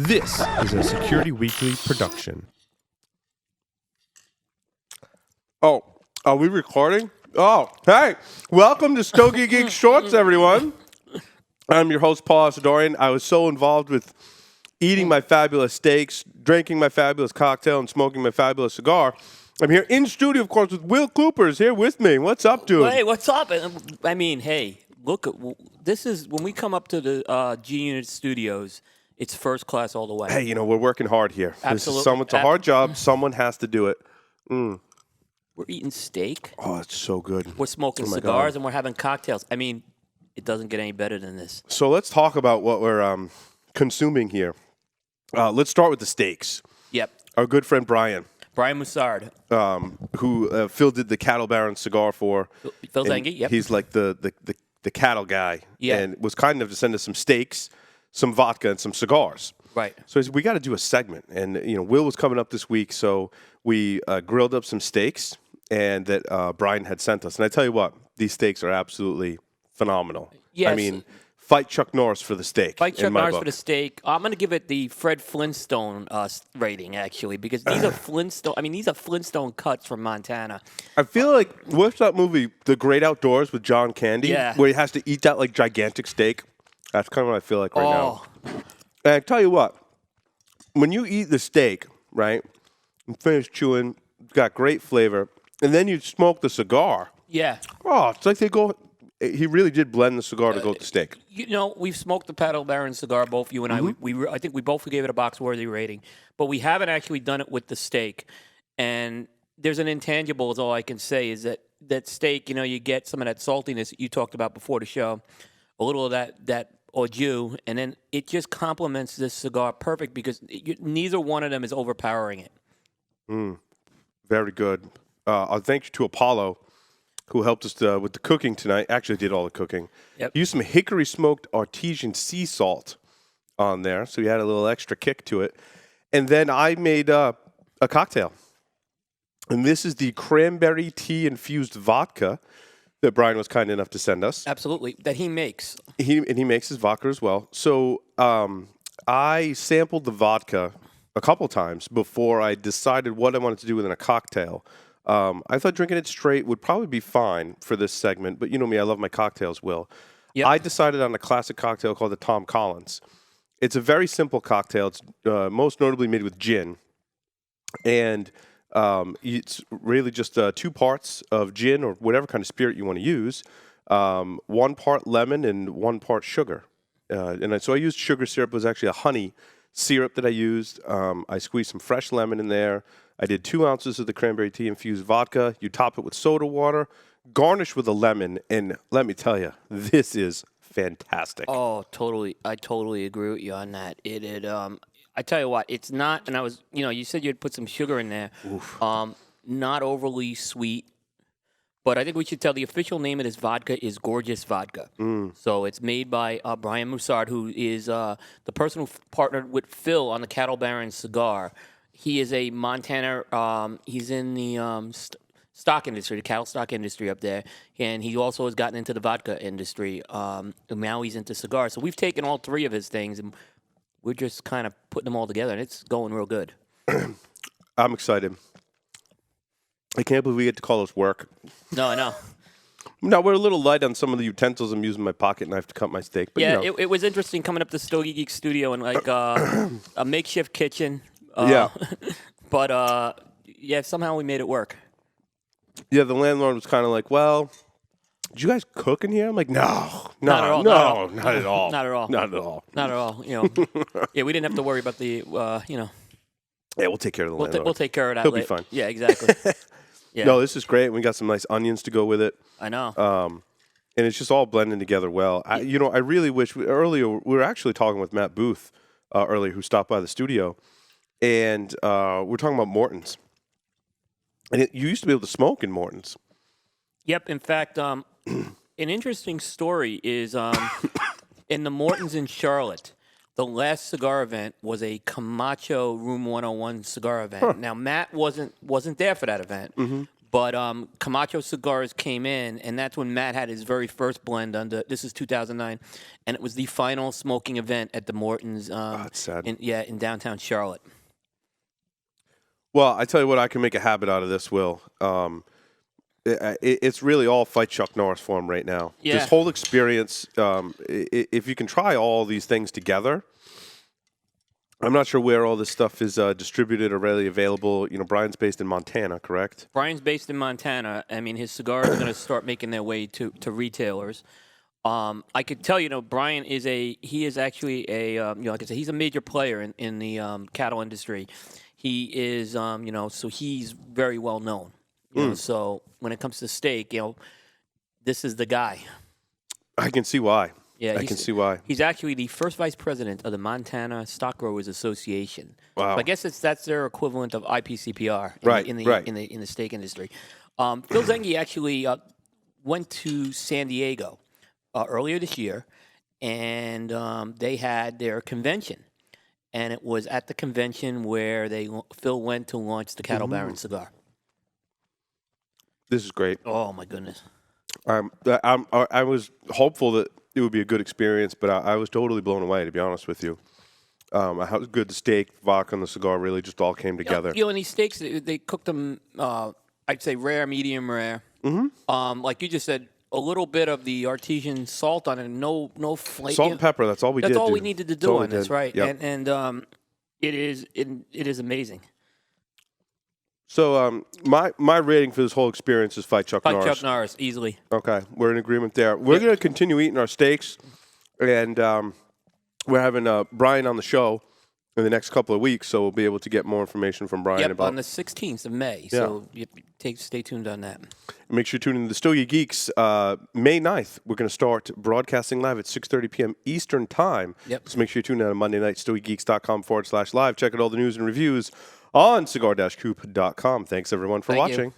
This is a Security Weekly production. Oh, are we recording? Oh, hey, welcome to Stogie Geeks Shorts, everyone. I'm your host, Paul Asadorian. I was so involved with eating my fabulous steaks, drinking my fabulous cocktail, and smoking my fabulous cigar. I'm here in studio, of course, with Will Cooper's here with me. What's up, dude? Hey, what's up? I mean, hey, look, this is when we come up to the G Unit Studios. It's first class all the way. Hey, we're working hard here. Absolutely. It's a hard job. Someone has to do it. We're eating steak. Oh, it's so good. We're smoking my cigars, God. and we're having cocktails. I mean, it doesn't get any better than this. So let's talk about what we're consuming here. Let's start with the steaks. Yep. Our good friend Brian, Moussard. who Phil did the Cattle Baron cigar for. Phil And Zengi, yep. He's like the cattle guy. Yeah. And was kind enough to send us some steaks, some vodka, and some cigars. Right. So he said, we got to do a segment. And, Will was coming up this week, so we grilled up some steaks and that Brian had sent us. And I tell you what, these steaks are absolutely phenomenal. Yes. I mean, fight Chuck Norris for the steak. Fight Chuck in my Norris book. for the steak. I'm going to give it the Fred Flintstone rating, actually, because these are Flintstone. I mean, these are Flintstone cuts from Montana. I feel like, what's that movie, The Great Outdoors with John Candy? Yeah. Where he has to eat that, like, gigantic steak. That's kind of what I feel like right now. Oh, And I tell you what, when you eat the steak, right, and finish chewing, got great flavor, and then you smoke the cigar. yeah. Oh, it's like he really did blend the cigar to go with the steak. We've smoked the Paddle Baron cigar, both you and I. I think we both gave it a box-worthy rating, but we haven't actually done it with the steak. And there's an intangible, is all I can say, is that steak, you get some of that saltiness that you talked about before the show, a little of that au jus, and then it just complements this cigar perfect because neither one of them is overpowering it. Very good. Thank you to Apollo, who helped us with the cooking tonight. Actually did all the cooking. Yep. He used some hickory smoked artesian sea salt on there, so he had a little extra kick to it. And then I made a cocktail. And this is the cranberry tea infused vodka that Brian was kind enough to send us. Absolutely, that he makes. He makes his vodka as well. So I sampled the vodka a couple times before I decided what I wanted to do within a cocktail. I thought drinking it straight would probably be fine for this segment, but you know me, I love my cocktails, Will. Yep. I decided on a classic cocktail called the Tom Collins. It's a very simple cocktail. It's most notably made with gin. And it's really just 2 parts of gin or whatever kind of spirit you want to use, 1 part lemon and 1 part sugar. So I used sugar syrup. It was actually a honey syrup that I used. I squeezed some fresh lemon in there. I did 2 ounces of the cranberry tea infused vodka. You top it with soda water, garnish with a lemon, and let me tell you, this is fantastic. Oh, totally. I totally agree with you on that. I tell you what, it's not, and I was, you said you'd put some sugar in there. Not overly sweet, but I think we should tell the official name of this vodka is Gorgeous Vodka. So it's made by Brian Moussard, who is the person who partnered with Phil on the Cattle Baron cigar. He is a Montana, he's in the stock industry, the cattle stock industry up there, and he also has gotten into the vodka industry. And now he's into cigars. So we've taken all 3 of his things, and we're just kind of putting them all together, and it's going real good. I'm excited. I can't believe we get to call this work. No, I know. No, we're a little light on some of the utensils. I'm using my pocket knife to cut my steak. But, Yeah, it was interesting coming up to Stogie Geeks studio and like a makeshift kitchen. Yeah. But somehow we made it work. Yeah, the landlord was kind of like, well, did you guys cook in here? I'm like, no, Not at all, not not at all. Not at all. Not at all. Not at all. Yeah, we didn't have to worry about the. Yeah, we'll take care of the landlord. We'll take care of that. He'll be fine. Yeah, exactly. Yeah. No, this is great. We got some nice onions to go with it. I know. And it's just all blending together well. I really wish earlier we were actually talking with Matt Booth earlier, who stopped by the studio, and we're talking about Morton's. And you used to be able to smoke in Morton's. Yep. In fact, an interesting story is in the Morton's in Charlotte. The last cigar event was a Camacho Room 101 cigar event. Now Matt wasn't there for that event, But Camacho Cigars came in, and that's when Matt had his very first blend under. This is 2009, and it was the final smoking event at the Morton's. That's sad. In downtown Charlotte. Well, I tell you what, I can make a habit out of this, Will. It's really all fight Chuck Norris for him right now. Yeah. This whole experience, if you can try all these things together, I'm not sure where all this stuff is distributed or readily available. You know, Brian's based in Montana, correct? Brian's based in Montana. I mean, his cigars are going to start making their way to retailers. I could tell Brian is actually like I said, he's a major player in the cattle industry. He is, so he's very well known. You know, so when it comes to steak, this is the guy. I can see why. Yeah, I can see why. He's actually the first vice president of the Montana Stock Growers Association. Wow. So I guess that's their equivalent of IPCPR in the steak industry. Phil Zengi actually went to San Diego earlier this year, and they had their convention. And it was at the convention where Phil went to launch the Cattle Baron cigar. This is great. Oh my goodness! I was hopeful that it would be a good experience, but I was totally blown away, to be honest with you. How good the steak, vodka, and the cigar really just all came together. And these steaks, they cooked them. I'd say rare, medium rare. Mm-hmm. Like you just said, a little bit of the artesian salt on it, no flake. Salt and pepper. That's all we did. That's all we needed to do on this, right? Yep. And it is amazing. So my rating for this whole experience is fight Chuck Norris. Chuck Norris, easily. Okay, we're in agreement there. We're going to continue eating our steaks, and we're having Brian on the show in the next couple of weeks, so we'll be able to get more information from Brian about on the 16th of May. So stay tuned on that. Make sure you tune in to the Stogie Geeks. May 9th, we're going to start broadcasting live at 6:30 p.m. Eastern Time. Yep. So make sure you tune in on Monday night, StogieGeeks.com/live. Check out all the news and reviews on cigar-coop.com. Thanks, everyone, for watching. You.